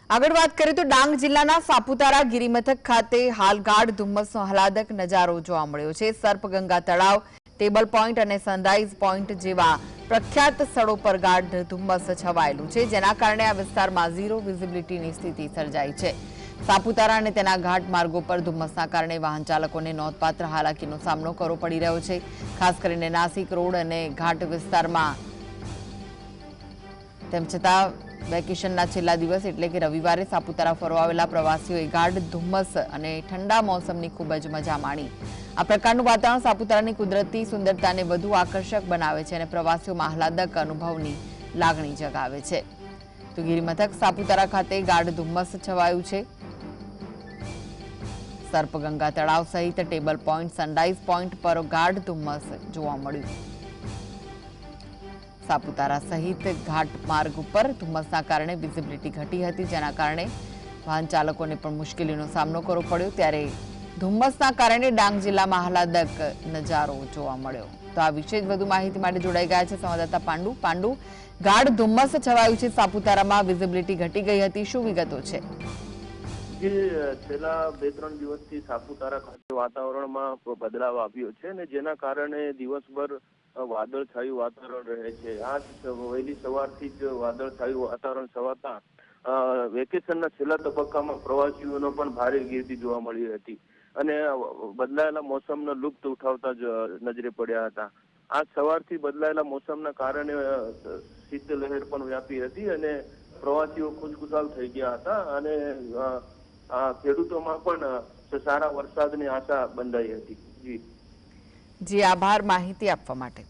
આગળ વાત કરીએ તો ડાંગ જિલ્લાના સાપુતારા ગિરિમથક ખાતે હાલ ગાઢ ધુમ્મસનો આહલાદક નજારો જોવા મળ્યો છે। સર્પગંગા તળાવ, ટેબલ પોઈન્ટ અને સનરાઈઝ પોઈન્ટ જેવા પ્રખ્યાત સ્થળો પર ગાઢ ધુમ્મસ છવાયેલું છે, જેના કારણે આ વિસ્તારમાં ઝીરો વિઝિબિલિટીની સ્થિતિ સર્જાઈ છે। સાપુતારા અને તેના ઘાટ માર્ગો પર ધુમ્મસના કારણે વાહન ચાલકોને નોંધપાત્ર હાલાકીનો સામનો કરવો પડી રહ્યો છે। ખાસ કરીને નાસિક રોડ અને ઘાટ વિસ્તારમાં તેમ છતાં વેકેશનના છેલ્લા દિવસ એટલે કે રવિવારે સાપુતારા ફરવા આવેલા પ્રવાસીઓએ ગાઢ ધુમ્મસ અને ઠંડા મોસમની ખૂબ જ મજા માણી। આ પ્રકારનું વાતાવરણ સાપુતારાની કુદરતી સુંદરતાને વધુ આકર્ષક બનાવે છે અને પ્રવાસીઓમાં આહલાદક અનુભવની લાગણી જગાવે છે। તો ગિરિમથક સાપુતારા ખાતે ગાઢ ધુમ્મસ છવાયું છે। સર્પગંગા તળાવ સહિત ટેબલ પોઈન્ટ, સનરાઈઝ પોઈન્ટ પર ગાઢ ધુમ્મસ જોવા મળ્યું। સાપુતારા સહિત ઘાટ માર્ગ ઉપર ધુમ્મસના કારણે વિઝિબિલિટી ઘટી હતી, જેના કારણે વાહન ચાલકોને પણ મુશ્કેલીનો સામનો કરવો પડ્યો। ત્યારે ધુમ્મસના કારણે ડાંગ જિલ્લામાં આહલાદક નજારો જોવા મળ્યો। તો આ વિશે વધુ માહિતી માટે જોડાઈ ગયા છે સંવાદદાતા પાંડુ। ગાઢ ધુમ્મસ છવાયું છે સાપુતારામાં, વિઝિબિલિટી ઘટી ગઈ હતી, શું વિગતો છે? છેલ્લા 2-3 દિવસથી સાપુતારા ખાતે વાતાવરણમાં બદલાવ આવ્યો છે અને જેના કારણે દિવસભર વાદળછાયું વાતાવરણ રહે છે। આજ વહેલી સવારથી જ વાદળછાયું વાતાવરણ છવાતા વેકેશનના છેલ્લા તબક્કામાં પ્રવાસીઓનો પણ ભારે ગીર્દી જોવા મળી હતી અને બદલાયેલા મોસમનો લુપ્ત ઉઠાવતા જ નજરે પડ્યા હતા। આજ સવારથી બદલાયેલા મોસમના કારણે શીતલહેર પણ વ્યાપી હતી અને પ્રવાસીઓ ખુશખુશાલ થઈ ગયા હતા અને ખેડૂતોમાં પણ સારા વરસાદની આશા બંધાઈ હતી। જી, આભાર માહિતી આપવા માટે।